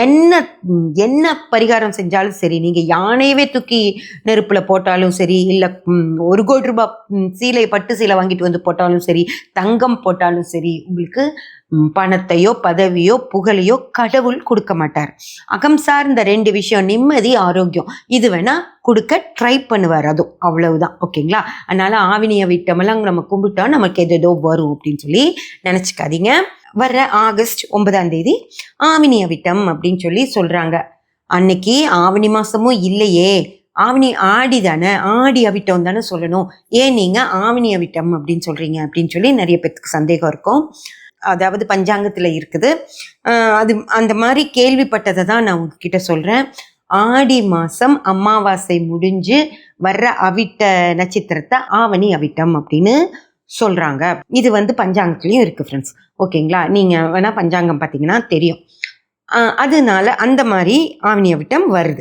என்ன என்ன பரிகாரம் செஞ்சாலும் சரி, நீங்கள் யானையவே தூக்கி நெருப்பில் போட்டாலும் சரி, இல்லை 1 கோடி ரூபாய் சீலை பட்டு சீலை வாங்கிட்டு வந்து போட்டாலும் சரி, தங்கம் போட்டாலும் சரி, உங்களுக்கு பணத்தையோ பதவியோ புகழையோ கடவுள் கொடுக்க மாட்டார். அகம் சார்ந்த 2 விஷயம், நிம்மதி ஆரோக்கியம், இது வேணா கொடுக்க ட்ரை பண்ணுவார். அதுவும் அவ்வளவுதான். ஓகேங்களா? அதனால ஆவினிய விட்டமெல்லாம் நம்ம கும்பிட்டா நமக்கு எதோ வரும் அப்படின்னு சொல்லி நினச்சிக்காதீங்க. வர்ற ஆகஸ்ட் 9ஆம் தேதி ஆவினிய விட்டம் அப்படின்னு சொல்லி சொல்றாங்க. அன்னைக்கு ஆவணி மாசமும் இல்லையே, ஆவணி ஆடி தானே, ஆடி அவிட்டம் தானே சொல்லணும், ஏன் நீங்க ஆவணி அவிட்டம் அப்படின்னு சொல்றீங்க அப்படின்னு சொல்லி நிறைய பேருக்கு சந்தேகம் இருக்கும். அதாவது பஞ்சாங்கத்தில் இருக்குது. அது அந்த மாதிரி கேள்விப்பட்டதை தான் நான் உங்ககிட்ட சொல்கிறேன். ஆடி மாதம் அமாவாசை முடிஞ்சு வர்ற அவிட்ட நட்சத்திரத்தை ஆவணி அவிட்டம் அப்படின்னு சொல்கிறாங்க. இது பஞ்சாங்கத்துலேயும் இருக்குது ஃப்ரெண்ட்ஸ். ஓகேங்களா? நீங்கள் வேணால் பஞ்சாங்கம் பார்த்தீங்கன்னா தெரியும். அதனால அந்த மாதிரி ஆவணி அவிட்டம் வருது.